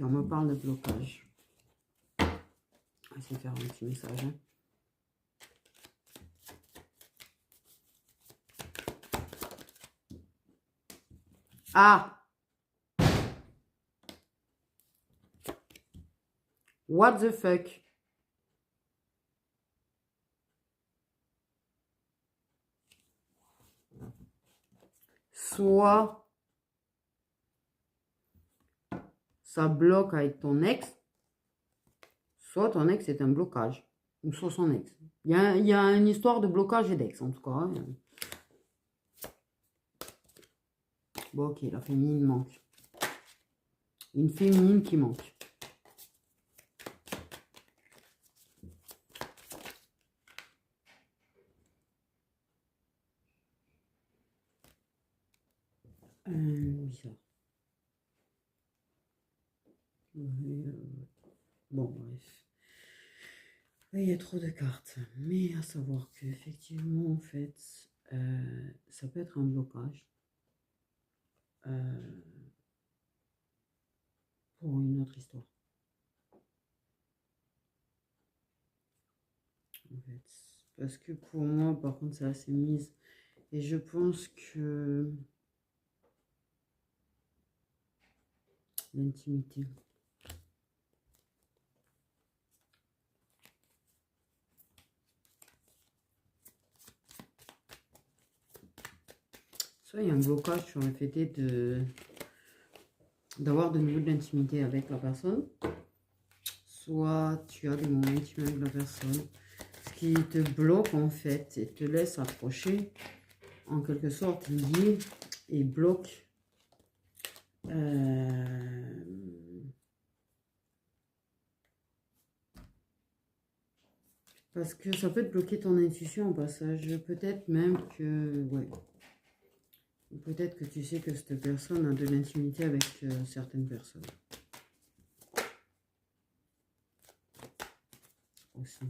on me parle de blocage. On va essayer de faire un petit message. Hein. Ah! What the fuck? Soit ça bloque avec ton ex, soit ton ex est un blocage, ou soit son ex. Il y a une histoire de blocage et d'ex, en tout cas. Hein. Bon, ok, la féminine manque. Une féminine qui manque. Bizarre. Bon, bref. Il y a trop de cartes. Mais à savoir que effectivement, en fait, ça peut être un blocage. Pour une autre histoire. En fait. Parce que pour moi, par contre, c'est assez mise. Et je pense que l'intimité. Soit il y a un blocage sur le fait d'avoir de nouveau de l'intimité avec la personne. Soit tu as des moments intimes avec la personne. Ce qui te bloque en fait et te laisse approcher en quelque sorte lié et bloque parce que ça peut te bloquer ton intuition au passage. Peut-être même que ouais. Peut-être que tu sais que cette personne a de l'intimité avec certaines personnes. Aussi.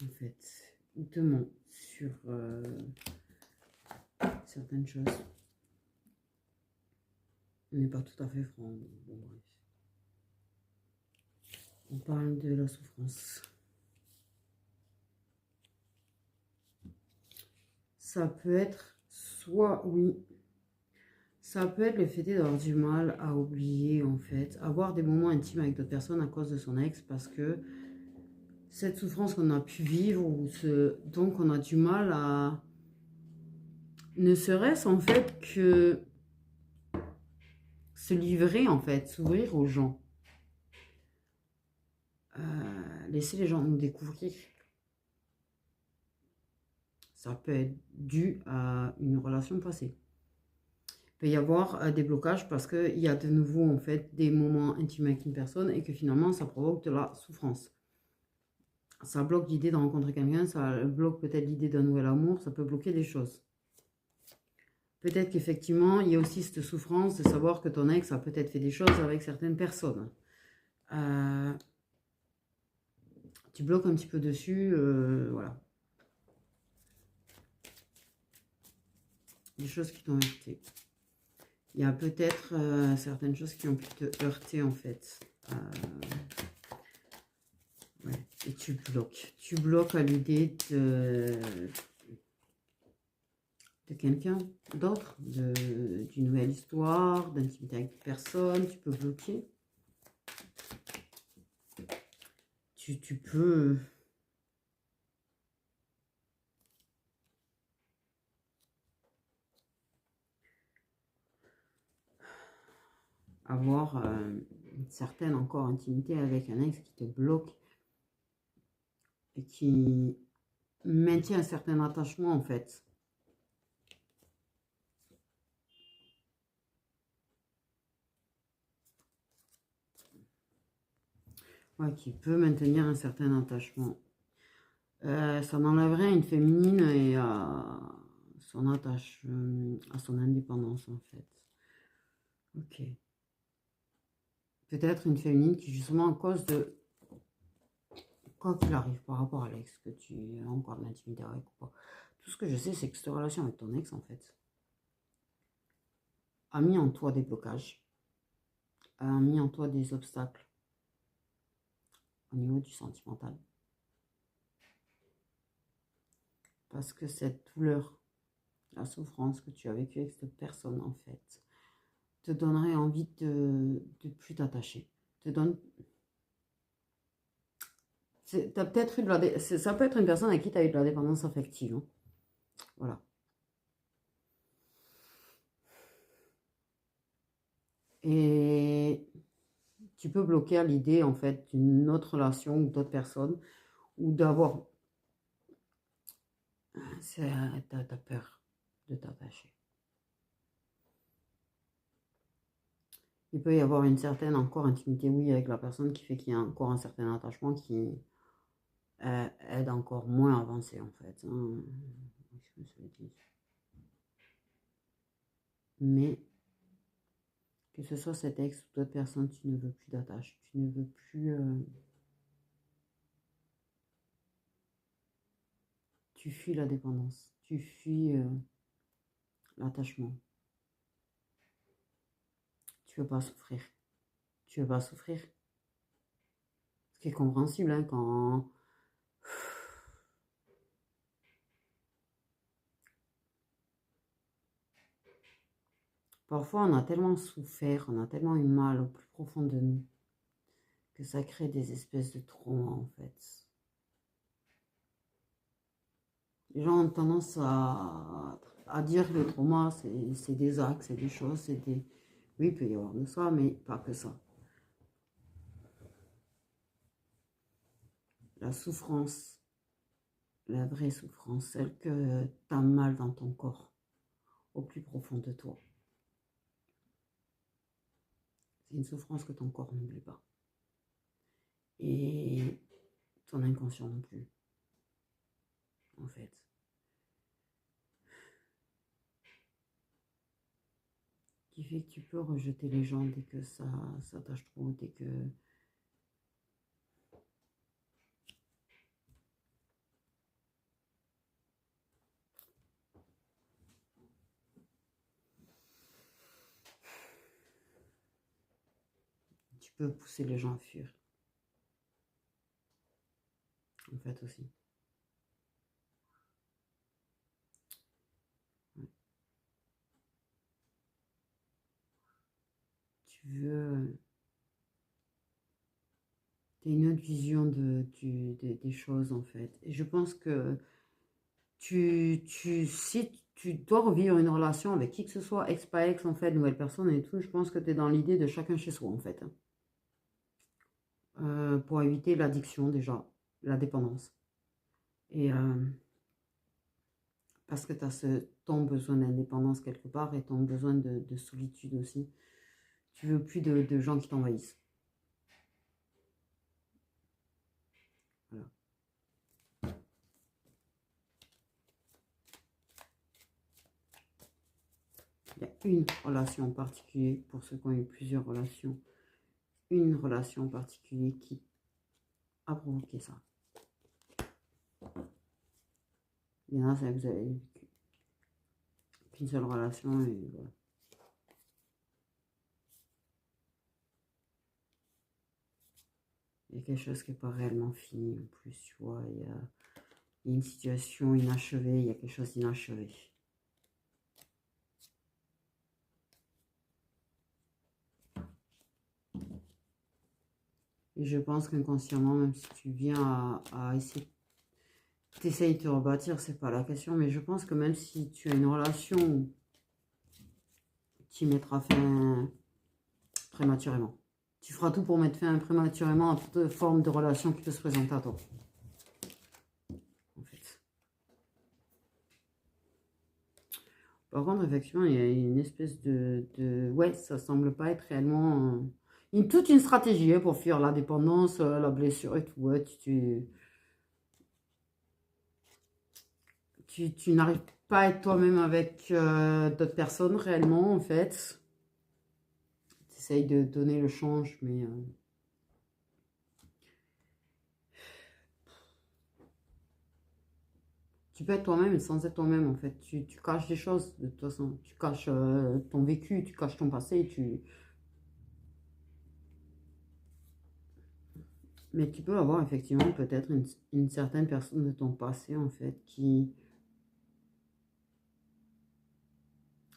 En fait, il te ment sur certaines choses. On n'est pas tout à fait franc. Bon, bref. On parle de la souffrance. Ça peut être soit, oui, ça peut être le fait d'avoir du mal à oublier, en fait, avoir des moments intimes avec d'autres personnes à cause de son ex, parce que cette souffrance qu'on a pu vivre, donc on a du mal à, ne serait-ce en fait que se livrer, en fait, s'ouvrir aux gens. Laisser les gens nous découvrir. Ça peut être dû à une relation passée. Il peut y avoir des blocages parce qu'il y a de nouveau en fait des moments intimes avec une personne et que finalement ça provoque de la souffrance. Ça bloque l'idée de rencontrer quelqu'un, ça bloque peut-être l'idée d'un nouvel amour, ça peut bloquer des choses. Peut-être qu'effectivement il y a aussi cette souffrance de savoir que ton ex a peut-être fait des choses avec certaines personnes. Tu bloques un petit peu dessus, voilà. Des choses qui t'ont heurté. Il y a peut-être certaines choses qui ont pu te heurter en fait. Ouais. Et tu bloques. Tu bloques à l'idée de quelqu'un d'autre, d'une nouvelle histoire, d'intimité avec personne. Tu peux bloquer. Tu peux... avoir une certaine encore intimité avec un ex qui te bloque et qui maintient un certain attachement en fait. Ouais, qui peut maintenir un certain attachement. Ça enlèverait à une féminine et à son à son indépendance en fait. Ok. Peut-être une féminine qui justement à cause de quoi qu'il arrive par rapport à l'ex, que tu as encore de l'intimité avec ou pas. Tout ce que je sais c'est que cette relation avec ton ex en fait a mis en toi des blocages, a mis en toi des obstacles au niveau du sentimental. Parce que cette douleur, la souffrance que tu as vécue avec cette personne, en fait, te donnerait envie de plus t'attacher. Te donne... T'as peut-être eu de la... Ça peut être une personne avec qui tu as eu de la dépendance affective. Hein. Voilà. Et tu peux bloquer à l'idée, en fait, d'une autre relation ou d'autres personnes, ou d'avoir... T'as peur de t'attacher. Il peut y avoir une certaine encore intimité, oui, avec la personne qui fait qu'il y a encore un certain attachement qui aide encore moins à avancer, en fait. Hein. Mais que ce soit cet ex ou d'autres personnes, tu ne veux plus d'attache. Tu ne veux plus... tu fuis la dépendance. Tu fuis l'attachement. Tu veux pas souffrir. Tu veux pas souffrir. Ce qui est compréhensible, hein, quand... Parfois, on a tellement souffert, on a tellement eu mal au plus profond de nous, que ça crée des espèces de traumas, en fait. Les gens ont tendance à dire que le trauma, c'est des actes, c'est des choses, c'est des... Oui, il peut y avoir de ça, mais pas que ça. La souffrance, la vraie souffrance, celle que tu as mal dans ton corps, au plus profond de toi. C'est une souffrance que ton corps n'oublie pas. Et ton inconscient non plus, en fait. Qui fait que tu peux rejeter les gens dès que ça tâche trop, dès que... Tu peux pousser les gens à fuir. En fait aussi. Ouais. Tu veux... Tu as une autre vision des choses, en fait. Et je pense que si tu dois revivre une relation avec qui que ce soit, ex pas ex, en fait, nouvelle personne et tout, je pense que tu es dans l'idée de chacun chez soi, en fait. Pour éviter l'addiction, déjà, la dépendance. Et parce que tu as ton besoin d'indépendance quelque part et ton besoin de solitude aussi. Tu veux plus de gens qui t'envahissent. Voilà. Il y a une relation en particulier, pour ceux qui ont eu plusieurs relations, une relation en particulier qui a provoqué ça. Il y en a, ça vous avez vécu qu'une seule relation et voilà. Il y a quelque chose qui n'est pas réellement fini en plus, tu vois. Il y a une situation inachevée, il y a quelque chose d'inachevé. Et je pense qu'inconsciemment, même si tu viens à essayer, tu essayes de te rebâtir, c'est pas la question, mais je pense que même si tu as une relation où tu mettras fin prématurément. Tu feras tout pour mettre fin prématurément à toute forme de relation qui peut se présenter à toi. En fait. Par contre, effectivement, il y a une espèce de... Ouais, ça semble pas être réellement... toute une stratégie hein, pour fuir la dépendance, la blessure et tout. Ouais, tu n'arrives pas à être toi-même avec d'autres personnes réellement, en fait. Tu essayes de donner le change, mais... Tu peux être toi-même sans être toi-même, en fait. Tu caches des choses, de toute façon. Tu caches ton vécu, tu caches ton passé, Mais tu peux avoir effectivement peut-être une certaine personne de ton passé, en fait, qui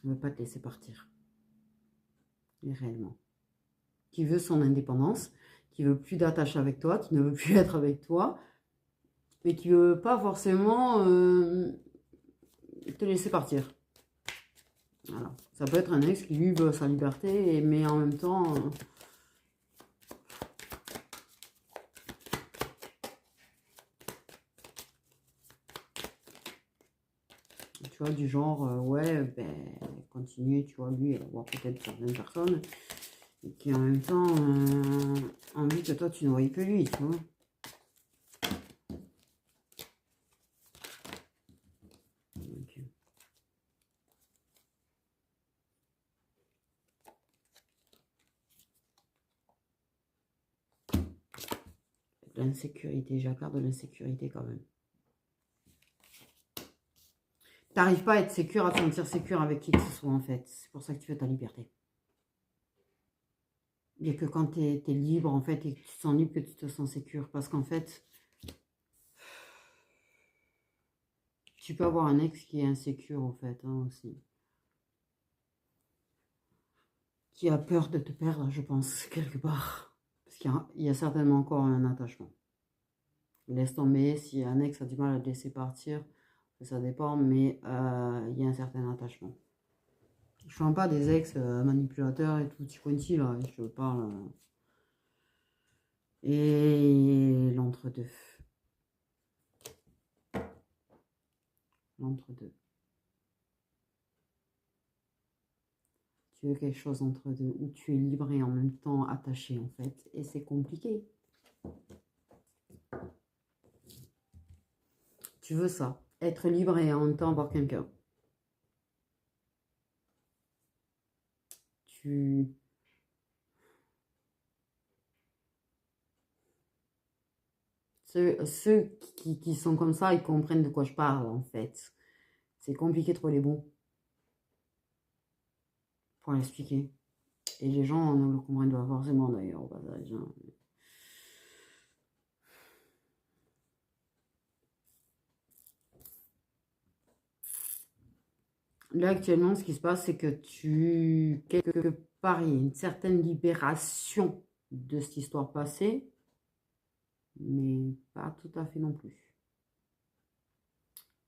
ne veut pas te laisser partir, réellement. Qui veut son indépendance, qui veut plus d'attache avec toi, qui ne veut plus être avec toi, mais qui veut pas forcément te laisser partir. Voilà. Ça peut être un ex qui lui veut sa liberté, mais en même temps, tu vois, du genre, ouais, ben, continue, tu vois, lui, avoir peut-être certaines personnes, et qui en même temps envie que toi, tu ne voyais que lui, tu vois. Donc, l'insécurité, j'ai peur de l'insécurité quand même. T'arrives pas à être sécure, à te sentir sécure avec qui que ce soit, en fait. C'est pour ça que tu veux ta liberté. Il n'y a que quand tu es libre, en fait, et que tu te sens libre, que tu te sens sécure. Parce qu'en fait, tu peux avoir un ex qui est insécure, en fait, hein, aussi. Qui a peur de te perdre, je pense, quelque part. Parce qu'il y a certainement encore un attachement. Laisse tomber, si un ex a du mal à te laisser partir, ça dépend, mais il y a un certain attachement. Je ne parle pas des ex manipulateurs et tout, petit quanti, là. Je parle... et l'entre-deux. L'entre-deux. Tu veux quelque chose entre deux, où tu es libre et en même temps attaché, en fait. Et c'est compliqué. Tu veux ça. Être libre et en même temps avoir quelqu'un. Tu... Ceux qui sont comme ça, ils comprennent de quoi je parle, en fait. C'est compliqué de trouver les bons pour l'expliquer. Et les gens ne le comprennent pas forcément, d'ailleurs, au passage. Hein. Là, actuellement, ce qui se passe, c'est que quelque part, il y a une certaine libération de cette histoire passée, mais pas tout à fait non plus.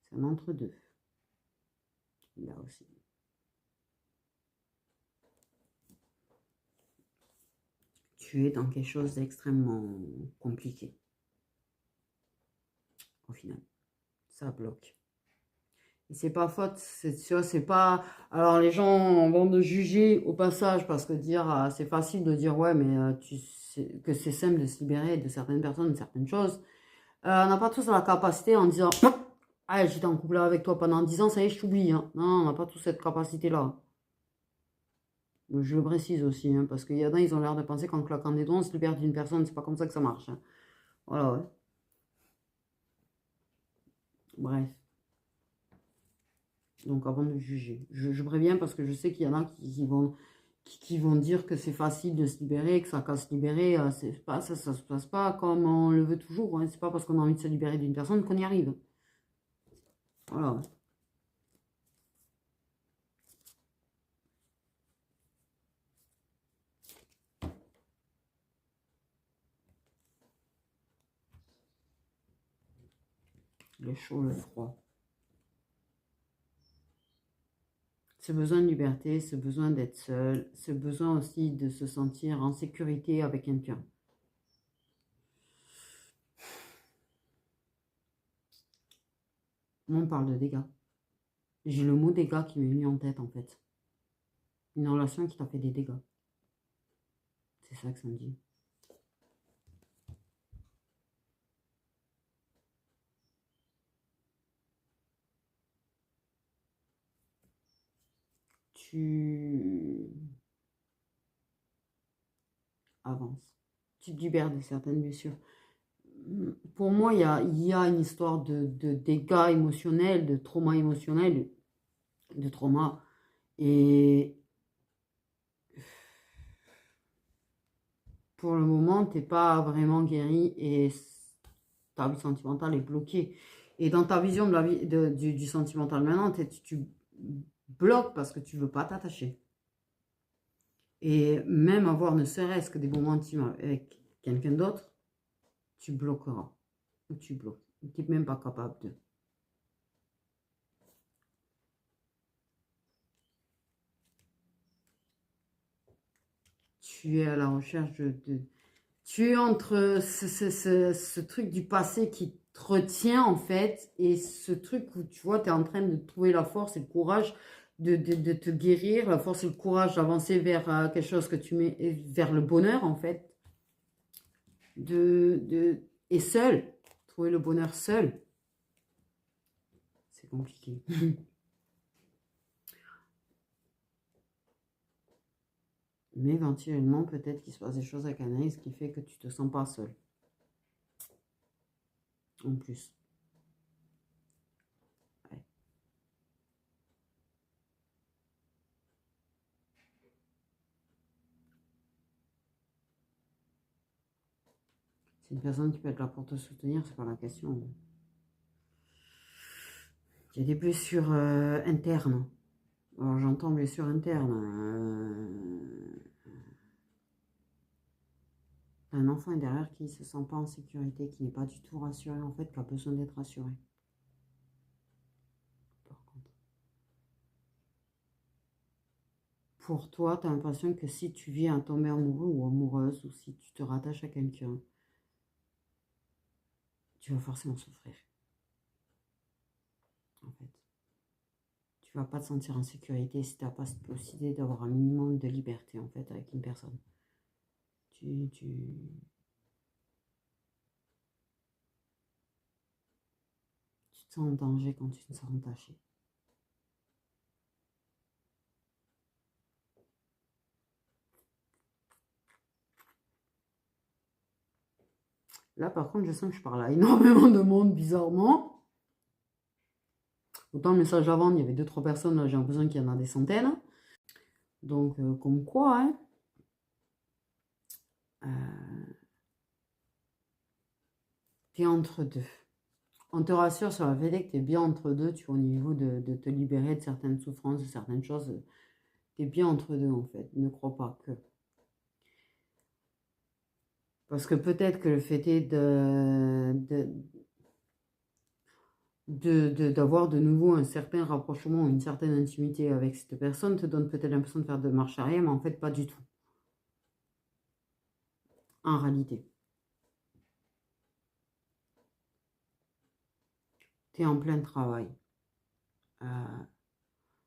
C'est un entre-deux, là aussi. Tu es dans quelque chose d'extrêmement compliqué, au final. Ça bloque. Et c'est pas faute, c'est pas... Alors, les gens vont de juger au passage, parce que c'est facile de dire, ouais, mais tu sais que c'est simple de se libérer de certaines personnes, de certaines choses. On n'a pas tous la capacité en disant, ah, j'étais en couple avec toi pendant 10 ans, ça y est, je t'oublie. Hein. Non, on n'a pas tous cette capacité-là. Je le précise aussi, hein, parce qu'il y en a, ils ont l'air de penser qu'en claquant des doigts, on se libère d'une personne, c'est pas comme ça que ça marche. Hein. Voilà, ouais. Bref. Donc, avant de juger, je préviens parce que je sais qu'il y en a qui vont dire que c'est facile de se libérer, que ça casse se libérer. C'est pas, ça se passe pas comme on le veut toujours. Hein. C'est pas parce qu'on a envie de se libérer d'une personne qu'on y arrive. Voilà, ouais. Le chaud, le froid. Ce besoin de liberté, ce besoin d'être seul, ce besoin aussi de se sentir en sécurité avec quelqu'un. On parle de dégâts. J'ai le mot dégâts qui m'est venu en tête, en fait. Une relation qui t'a fait des dégâts. C'est ça que ça me dit. Tu avances. Tu te libères de certaines blessures. Pour moi, il y a une histoire de dégâts émotionnels, de trauma émotionnel, de trauma. Et pour le moment, tu n'es pas vraiment guéri et ta vie sentimentale est bloquée. Et dans ta vision de la vie, du sentimental maintenant, tu bloques parce que tu ne veux pas t'attacher. Et même avoir ne serait-ce que des moments intimes avec quelqu'un d'autre, tu bloqueras. Ou tu bloques. Tu n'es même pas capable de. Tu es à la recherche tu es entre ce truc du passé qui te retient en fait et ce truc où tu vois, tu es en train de trouver la force et le courage de te guérir, la force et le courage d'avancer vers quelque chose que tu mets, vers le bonheur en fait. Et seul, trouver le bonheur seul, c'est compliqué. Mais éventuellement, peut-être qu'il se passe des choses avec Anaïs qui fait que tu te sens pas seul. En plus. Ouais. C'est une personne qui peut être là pour te soutenir, c'est pas la question. Il y a des blessures internes. Alors j'entends blessures internes. Un enfant est derrière qui ne se sent pas en sécurité, qui n'est pas du tout rassuré en fait, qui a besoin d'être rassuré. Par contre. Pour toi, tu as l'impression que si tu viens à tomber amoureux ou amoureuse, ou si tu te rattaches à quelqu'un, tu vas forcément souffrir. En fait. Tu vas pas te sentir en sécurité si tu n'as pas cette possibilité d'avoir un minimum de liberté en fait avec une personne. Tu te sens en danger quand tu te sens entaché. Là, par contre, je sens que je parle à énormément de monde, bizarrement. Autant le message avant, il y avait 2-3 personnes, là, j'ai l'impression qu'il y en a des centaines. Donc, comme quoi, hein, tu es entre deux. On te rassure sur la fait que tu es bien entre deux, tu vois, au niveau de te libérer de certaines souffrances, de certaines choses. Tu es bien entre deux, en fait. Ne crois pas que. Parce que peut-être que le fait est d'avoir de nouveau un certain rapprochement, une certaine intimité avec cette personne te donne peut-être l'impression de faire de marche arrière, mais en fait, pas du tout. En réalité. Tu es en plein travail.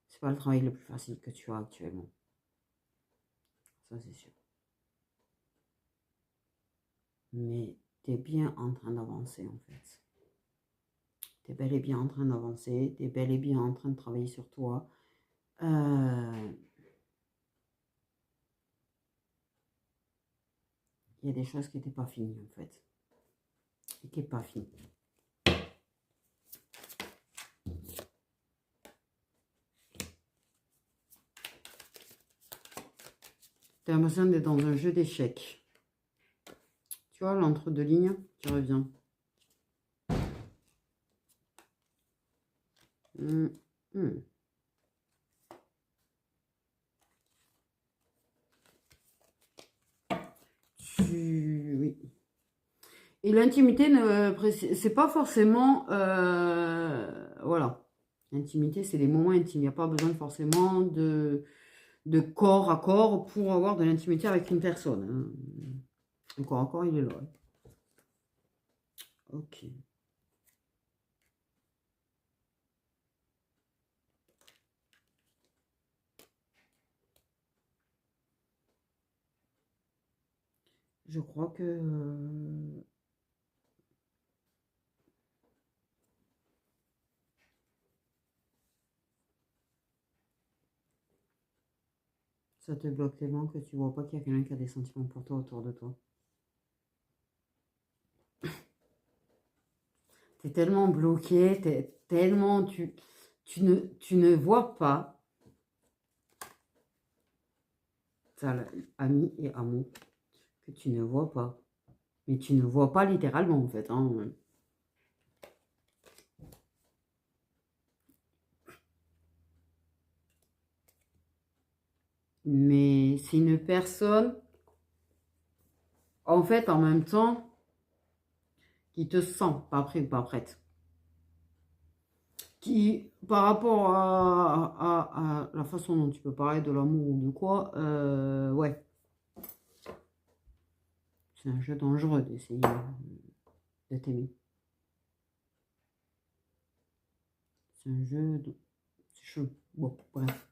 C'est pas le travail le plus facile que tu as actuellement. Ça, c'est sûr. Mais tu es bien en train d'avancer, en fait. Tu es bel et bien en train d'avancer. Tu es bel et bien en train de travailler sur toi. Il y a des choses qui n'étaient pas finies, en fait. Et qui n'est pas fini. Tu as l'impression d'être dans un jeu d'échecs. Tu vois, l'entre-deux lignes, tu reviens. Oui. Et l'intimité, c'est pas forcément... voilà. L'intimité, c'est des moments intimes. Il n'y a pas besoin forcément de corps à corps pour avoir de l'intimité avec une personne. Hein. Le corps à corps, il est là. Ok. Je crois que... ça te bloque tellement que tu vois pas qu'il y a quelqu'un qui a des sentiments pour toi autour de toi. Tu es tellement bloqué, t'es tellement... tu ne vois pas. Ça, ami et amour, que tu ne vois pas. Mais tu ne vois pas littéralement, en fait. Hein. Mais c'est une personne, en fait, en même temps, qui te sent pas prêt ou pas prête. Qui, par rapport à la façon dont tu peux parler de l'amour ou de quoi, ouais, c'est un jeu dangereux d'essayer de t'aimer. C'est un jeu de... C'est chaud. Bon, bref.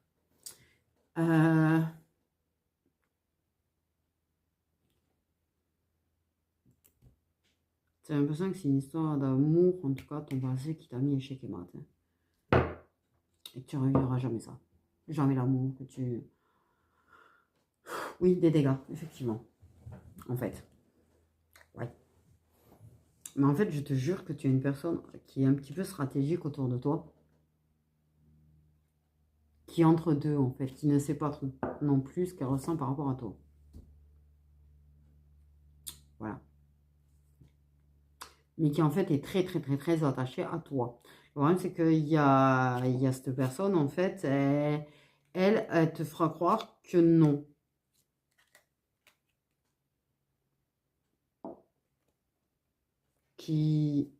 C'est l'impression que c'est une histoire d'amour, en tout cas, ton passé qui t'a mis échec et mat. Hein. Et que tu ne revivras jamais ça. Jamais l'amour, que tu... Oui, des dégâts, effectivement. En fait. Ouais. Mais en fait, je te jure que tu es une personne qui est un petit peu stratégique autour de toi. Qui est entre deux, en fait. Qui ne sait pas trop non plus ce qu'elle ressent par rapport à toi. Voilà. Mais qui en fait est très très très très attachée à toi. Le problème c'est qu'il y a cette personne en fait, elle te fera croire que non. Qui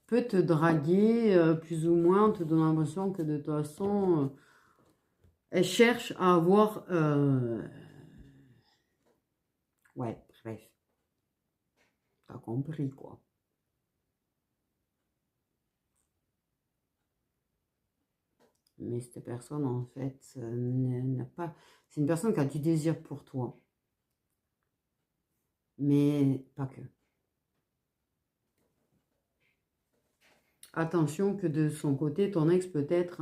peut te draguer plus ou moins, te donner l'impression que de toute façon, elle cherche à avoir... Ouais, bref. T'as compris quoi. Mais cette personne, en fait, n'a pas... C'est une personne qui a du désir pour toi. Mais pas que. Attention que de son côté, ton ex peut-être,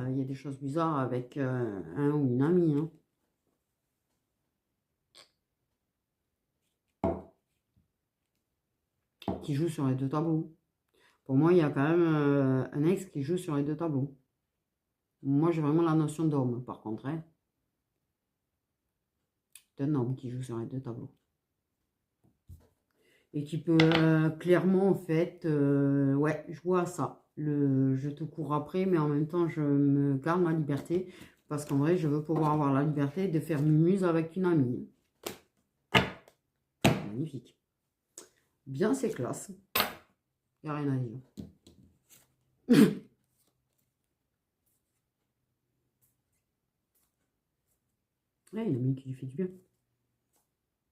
il y a des choses bizarres avec un ou une amie. Hein. Qui joue sur les deux tableaux. Pour moi, il y a quand même un ex qui joue sur les deux tableaux. Moi, j'ai vraiment la notion d'homme, par contre. Hein. C'est un homme qui joue sur les deux tableaux. Et qui peut clairement, en fait, ouais, jouer à ça. Je te cours après, mais en même temps, je me garde ma liberté. Parce qu'en vrai, je veux pouvoir avoir la liberté de faire muse avec une amie. Magnifique. Bien, c'est classe. Il n'y a rien à dire. Ouais, il y a une amie qui lui fait du bien.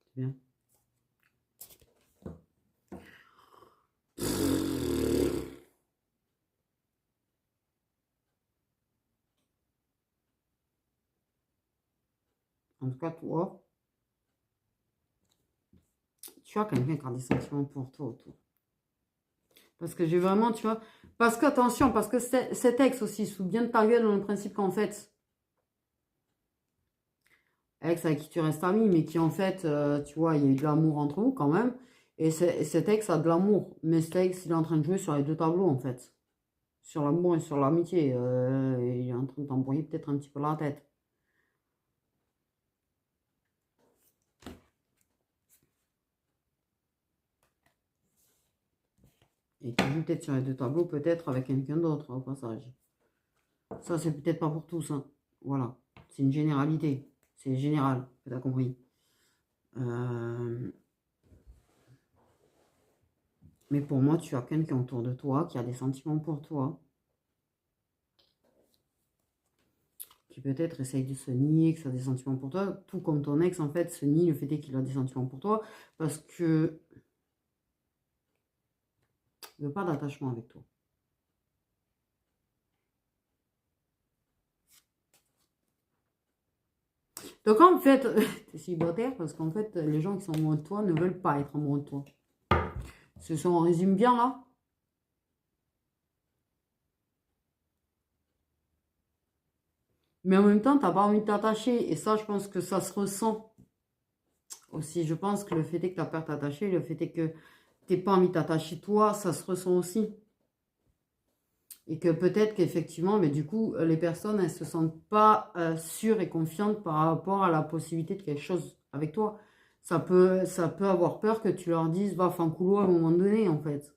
C'est bien. En tout cas, toi, tu as quelqu'un qui a des sentiments pour toi autour. Parce que j'ai vraiment, tu vois... Parce que, attention, parce que cet ex aussi, sous bien de ta gueule dans le principe qu'en fait, ex avec qui tu restes ami, mais qui en fait, tu vois, il y a eu de l'amour entre vous quand même. Et cet ex a de l'amour. Mais cet ex, il est en train de jouer sur les deux tableaux, en fait. Sur l'amour et sur l'amitié. Il est en train de t'embrouiller peut-être un petit peu la tête. Et qui joue peut-être sur les deux tableaux, peut-être avec quelqu'un d'autre, au passage. Ça, c'est peut-être pas pour tous, hein. Voilà. C'est une généralité. C'est général, tu as compris. Mais pour moi, tu as quelqu'un autour de toi qui a des sentiments pour toi. Qui peut-être essaye de se nier que ça a des sentiments pour toi. Tout comme ton ex, en fait, se nie le fait qu'il a des sentiments pour toi. Parce que il veut pas d'attachement avec toi. Donc en fait, tu es célibataire parce qu'en fait, les gens qui sont amoureux de toi ne veulent pas être amoureux de toi. On résume bien là. Mais en même temps, tu n'as pas envie de t'attacher. Et ça, je pense que ça se ressent aussi. Je pense que le fait est que tu as peur de t'attacher, le fait est que tu n'as pas envie de t'attacher toi, ça se ressent aussi. Et que peut-être qu'effectivement, mais du coup, les personnes, elles se sentent pas sûres et confiantes par rapport à la possibilité de quelque chose avec toi. Ça peut avoir peur que tu leur dises, va, fin coulo à un moment donné, en fait.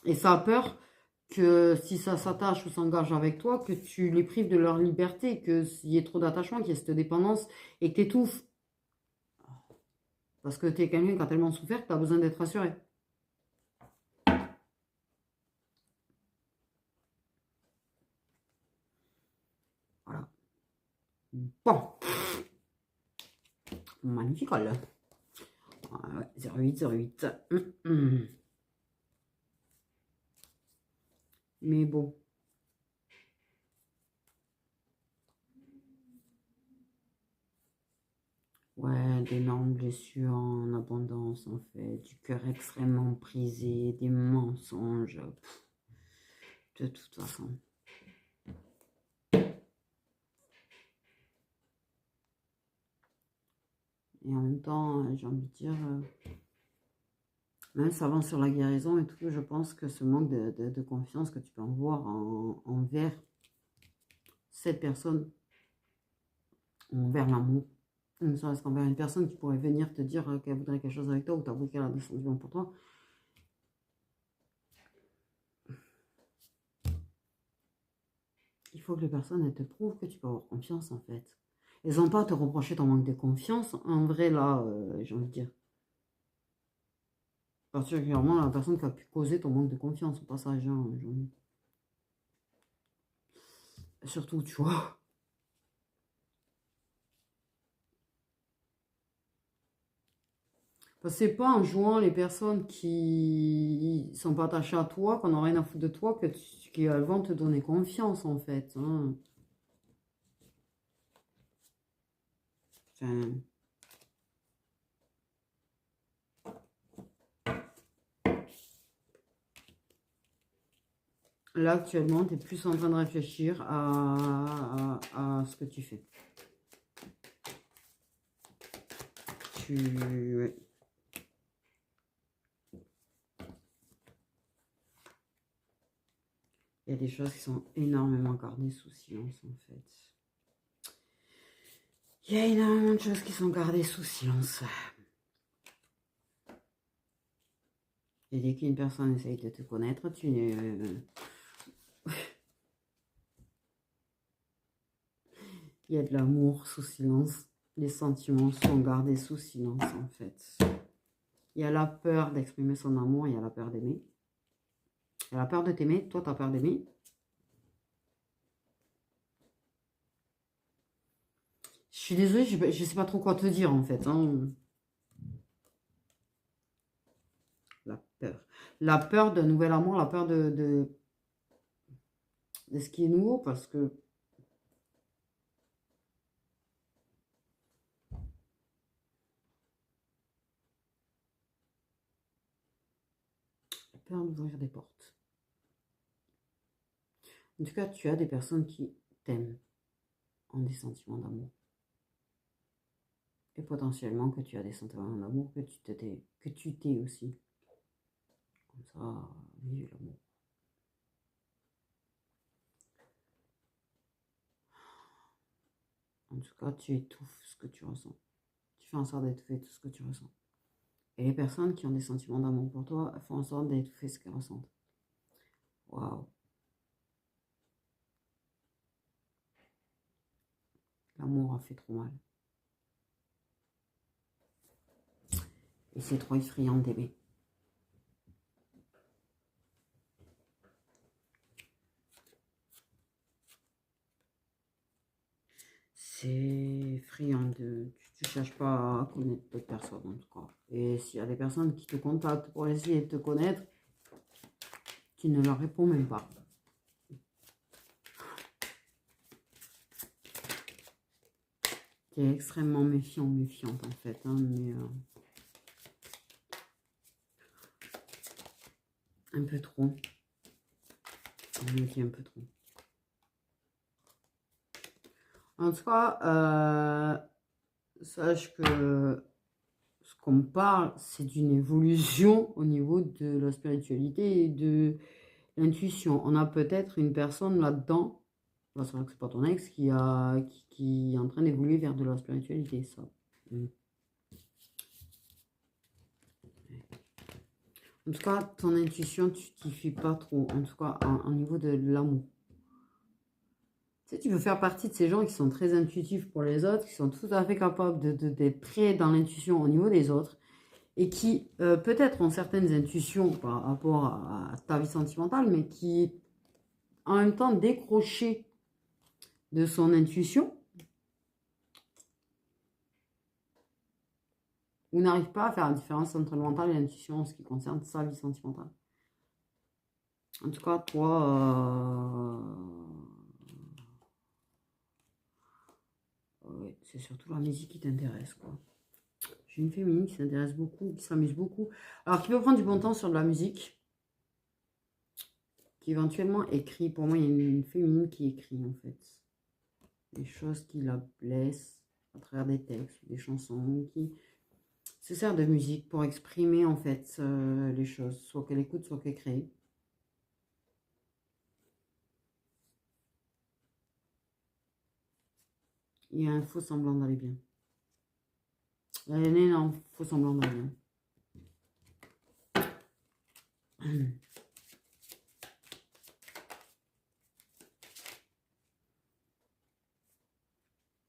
Et ça a peur que si ça s'attache ou s'engage avec toi, que tu les prives de leur liberté, qu'il y ait trop d'attachement, qu'il y ait cette dépendance et que tu étouffes. Parce que tu es quelqu'un qui a tellement souffert que tu as besoin d'être rassuré. Voilà. Bon. Magnifique, là. Ah ouais, 08, 08. Mais bon. Ouais, d'énormes blessures en abondance, en fait. Du cœur extrêmement brisé, des mensonges. De toute façon. Et en même temps, j'ai envie de dire, même ça avance sur la guérison et tout, je pense que ce manque de confiance que tu peux avoir envers cette personne, envers l'amour, ne serait-ce qu'envers une personne qui pourrait venir te dire qu'elle voudrait quelque chose avec toi ou t'avouer qu'elle a des sentiments pour toi. Il faut que les personnes, elles te prouvent que tu peux avoir confiance, en fait. Elles n'ont pas à te reprocher ton manque de confiance. En vrai, là, j'ai envie de dire, particulièrement la personne qui a pu causer ton manque de confiance au passage. Hein, surtout, tu vois. C'est pas en jouant les personnes qui sont pas attachées à toi, qu'on n'a rien à foutre de toi, qu'elles vont te donner confiance, en fait. Hein. Enfin, là, actuellement, tu es plus en train de réfléchir à ce que tu fais. Ouais. Il y a des choses qui sont énormément gardées sous silence, en fait. Il y a énormément de choses qui sont gardées sous silence. Et dès qu'une personne essaye de te connaître, il y a de l'amour sous silence. Les sentiments sont gardés sous silence, en fait. Il y a la peur d'exprimer son amour, il y a la peur d'aimer. Il y a la peur de t'aimer, toi tu as peur d'aimer. Je suis désolée, je ne sais pas trop quoi te dire, en fait. Hein. La peur. La peur d'un nouvel amour, la peur de ce qui est nouveau, parce que la peur d'ouvrir des portes. En tout cas, tu as des personnes qui t'aiment, ont des sentiments d'amour. Et potentiellement que tu as des sentiments d'amour, que tu t'es aussi. Comme ça, vive l'amour. En tout cas, tu étouffes ce que tu ressens. Tu fais en sorte d'étouffer tout ce que tu ressens. Et les personnes qui ont des sentiments d'amour pour toi font en sorte d'étouffer ce qu'elles ressentent. Waouh. L'amour a fait trop mal. Et c'est trop effrayant d'aimer. C'est effrayant de... Tu ne cherches pas à connaître d'autres personnes en tout cas. Et s'il y a des personnes qui te contactent pour essayer de te connaître, tu ne leur réponds même pas. Tu es extrêmement méfiant, méfiante en fait. Hein, mais un peu trop. On me dit un peu trop. En tout cas, sache que ce qu'on parle, c'est d'une évolution au niveau de la spiritualité et de l'intuition. On a peut-être une personne là-dedans, c'est vrai que c'est pas ton ex, qui est en train d'évoluer vers de la spiritualité, ça. Mm. En tout cas, ton intuition, tu t'y fies pas trop, en tout cas, au niveau de l'amour. Tu sais, tu peux faire partie de ces gens qui sont très intuitifs pour les autres, qui sont tout à fait capables d'être très dans l'intuition au niveau des autres, et qui peut-être ont certaines intuitions par rapport à ta vie sentimentale, mais qui en même temps décroché de son intuition ou n'arrive pas à faire la différence entre le mental et l'intuition en ce qui concerne sa vie sentimentale. En tout cas, toi, ouais, c'est surtout la musique qui t'intéresse, quoi. J'ai une féminine qui s'intéresse beaucoup, qui s'amuse beaucoup. Alors, qui peut prendre du bon temps sur de la musique, qui éventuellement écrit. Pour moi, il y a une féminine qui écrit, en fait. Des choses qui la blessent à travers des textes, des chansons, qui se sert de musique pour exprimer, en fait, les choses. Soit qu'elle écoute, soit qu'elle crée. Il y a un faux semblant d'aller bien. Il y a un énorme faux semblant d'aller bien.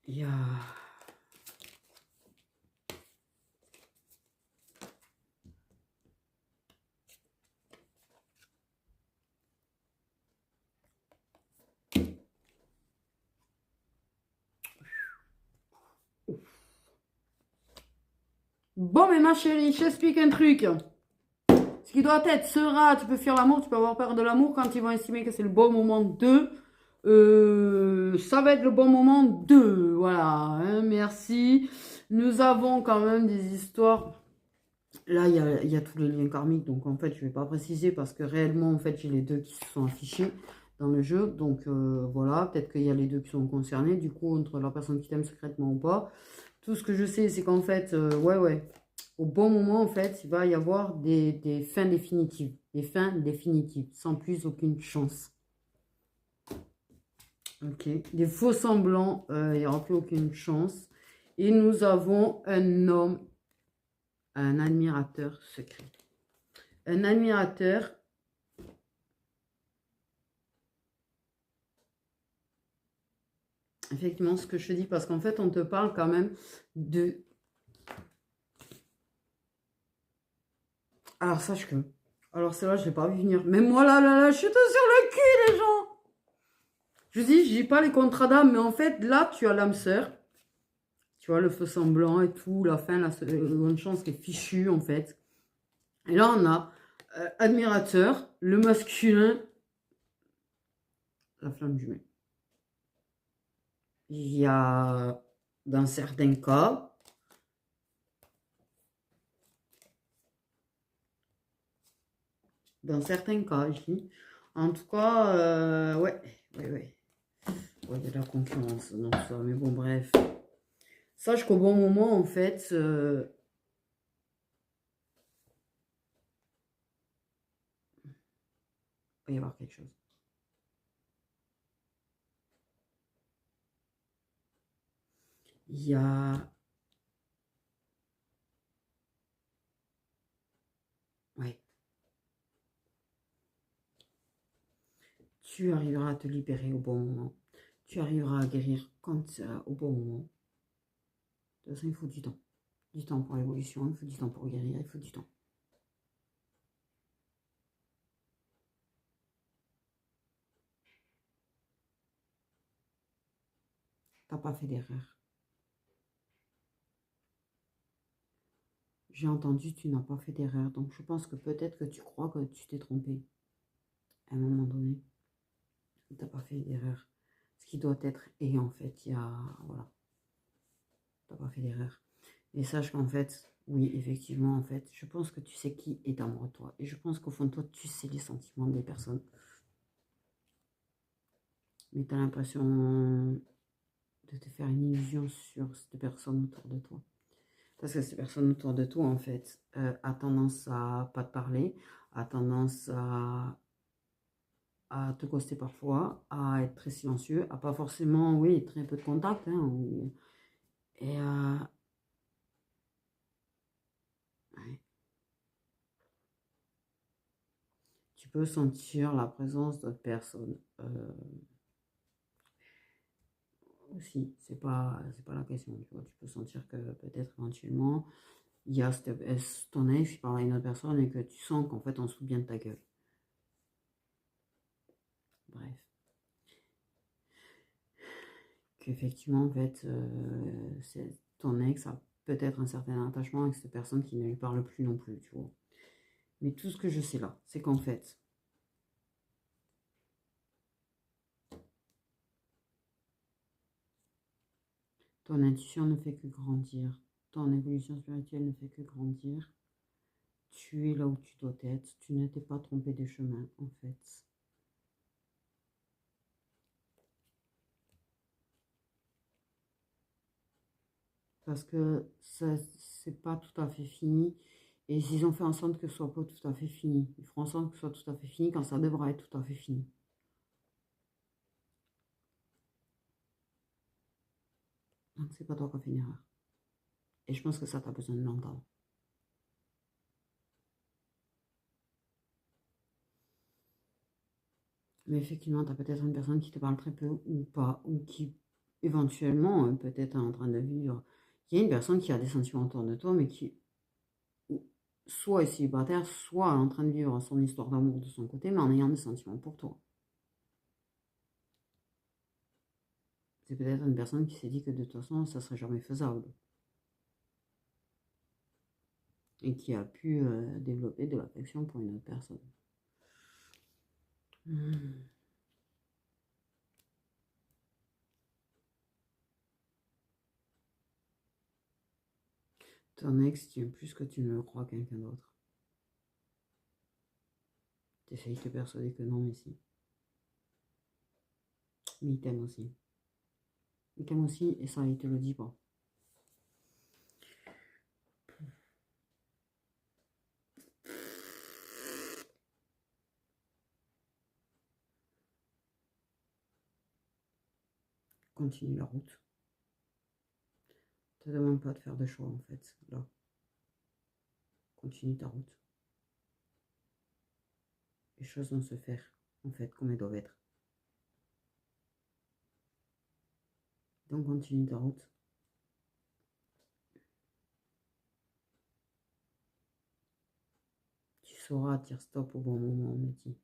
Il y a... Bon, mais ma chérie, je t'explique un truc. Ce qui doit être sera, tu peux fuir l'amour, tu peux avoir peur de l'amour quand ils vont estimer que c'est le bon moment de... ça va être le bon moment de... Voilà, hein, merci. Nous avons quand même des histoires... Là, il y a tous les liens karmiques, donc en fait, je ne vais pas préciser parce que réellement, en fait, j'ai les deux qui se sont affichés dans le jeu. Donc voilà, peut-être qu'il y a les deux qui sont concernés, du coup, entre la personne qui t'aime secrètement ou pas. Tout ce que je sais, c'est qu'en fait, ouais, au bon moment, en fait, il va y avoir des fins définitives. Des fins définitives, sans plus aucune chance. Ok. Des faux semblants, il n'y aura plus aucune chance. Et nous avons un homme, un admirateur secret. Un admirateur. Effectivement, ce que je te dis, parce qu'en fait, on te parle quand même de... Alors, sache que... Alors, celle-là, je ne l'ai pas vu venir. Mais moi, là, je suis tout sur le cul, les gens. Je dis, je dis pas les contrats d'âme, mais en fait, là, tu as l'âme sœur. Tu vois, le feu semblant et tout, la fin, la seconde chance qui est fichue, en fait. Et là, on a admirateur, le masculin, la flamme jumelle. Il y a, dans certains cas, je dis, en tout cas, ouais. Ouais, il y a de la concurrence dans ça, mais bon, bref. Sache qu'au bon moment, en fait, il va y avoir quelque chose. Il y a... Ouais. Tu arriveras à te libérer au bon moment. Tu arriveras à guérir quand au bon moment. De toute façon, il faut du temps. Du temps pour l'évolution, il faut du temps pour guérir, il faut du temps. T'as pas fait d'erreur. J'ai entendu, tu n'as pas fait d'erreur. Donc, je pense que peut-être que tu crois que tu t'es trompé. À un moment donné, tu n'as pas fait d'erreur. Ce qui doit être, et en fait, il y a... Voilà. Tu n'as pas fait d'erreur. Et sache qu'en fait, oui, effectivement, en fait, je pense que tu sais qui est amoureux de toi. Et je pense qu'au fond de toi, tu sais les sentiments des personnes. Mais tu as l'impression de te faire une illusion sur cette personne autour de toi. Parce que cette personne autour de toi, en fait, a tendance à pas te parler, a tendance à te ghoster parfois, à être très silencieux, à pas forcément, oui, très peu de contact, hein, et ouais, tu peux sentir la présence d'autres personnes. Aussi, c'est pas la question, tu vois. Tu peux sentir que peut-être éventuellement, il y a ton ex qui parle à une autre personne et que tu sens qu'en fait, on se fout bien de ta gueule. Bref. Qu'effectivement, en fait, ton ex a peut-être un certain attachement avec cette personne qui ne lui parle plus non plus, tu vois. Mais tout ce que je sais là, c'est qu'en fait, ton intuition ne fait que grandir, ton évolution spirituelle ne fait que grandir. Tu es là où tu dois être, tu ne t'es pas trompé de chemin, en fait. Parce que c'est pas tout à fait fini. Et ils ont fait en sorte que ce soit pas tout à fait fini. Ils feront en sorte que ce soit tout à fait fini quand ça devra être tout à fait fini. Donc c'est pas toi qui as fait une erreur. Et je pense que ça, t'as besoin de l'entendre. Mais effectivement, tu as peut-être une personne qui te parle très peu ou pas, ou qui éventuellement peut-être est en train de vivre. Il y a une personne qui a des sentiments autour de toi, mais qui soit est célibataire, soit est en train de vivre son histoire d'amour de son côté, mais en ayant des sentiments pour toi. C'est peut-être une personne qui s'est dit que de toute façon, ça serait jamais faisable. Et qui a pu développer de l'affection pour une autre personne. Ton ex tient plus que tu ne le crois quelqu'un d'autre. T'essayes de te persuader que non, mais si. Mais il t'aime aussi. Il t'aime aussi et ça, il te le dit pas. Continue la route. Ne te demande pas de faire de choix en fait. Là, continue ta route. Les choses vont se faire en fait comme elles doivent être. Donc continue ta route. Tu sauras dire stop au bon moment, me dit.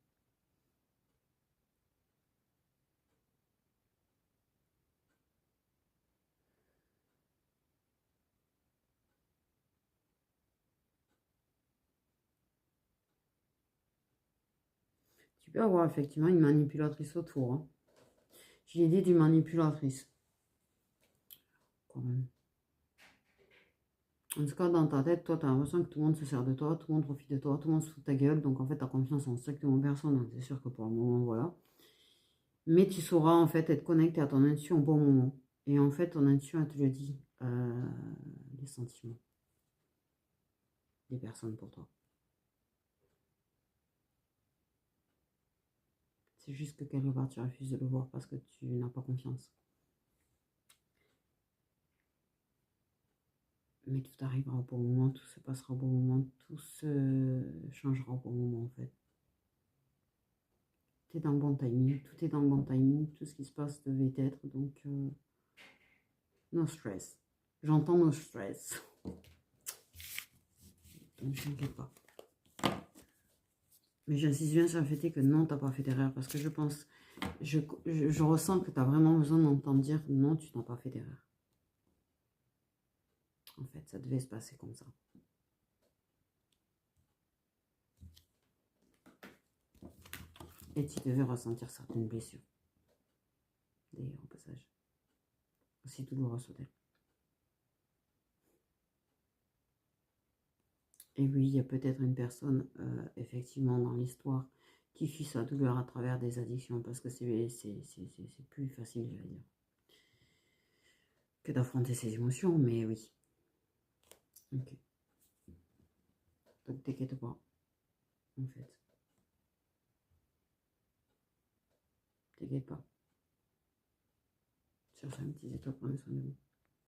Tu peux avoir effectivement une manipulatrice autour. Hein. J'ai dit d'une manipulatrice. Quand même. En tout cas, dans ta tête, toi, tu as l'impression que tout le monde se sert de toi, tout le monde profite de toi, tout le monde se fout de ta gueule. Donc, en fait, tu as confiance en strictement personne. Hein. C'est sûr que pour le moment, voilà. Mais tu sauras, en fait, être connecté à ton intuition au bon moment. Et en fait, ton intuition, elle te le dit. Les sentiments des personnes pour toi. C'est juste que quelque part, tu refuses de le voir parce que tu n'as pas confiance. Mais tout arrivera au bon moment, tout se passera au bon moment, tout se changera au bon moment, en fait. Tu es dans le bon timing, tout est dans le bon timing, tout ce qui se passe devait être, donc no stress. J'entends no stress. Donc, je t'inquiète pas. Mais j'insiste bien sur le fait que non, t'as pas fait d'erreur, parce que je pense, je ressens que tu as vraiment besoin d'entendre dire non, tu n'as pas fait d'erreur. En fait, ça devait se passer comme ça. Et tu devais ressentir certaines blessures. D'ailleurs, au passage. Aussi douloureux soit-elle. Et oui, il y a peut-être une personne, effectivement, dans l'histoire, qui fuit sa douleur à travers des addictions, parce que c'est plus facile, je vais dire. que d'affronter ses émotions, mais oui. Ok. Donc t'inquiète pas, en fait. T'inquiète pas. Sur 5 petites étoiles, prenez soin de vous.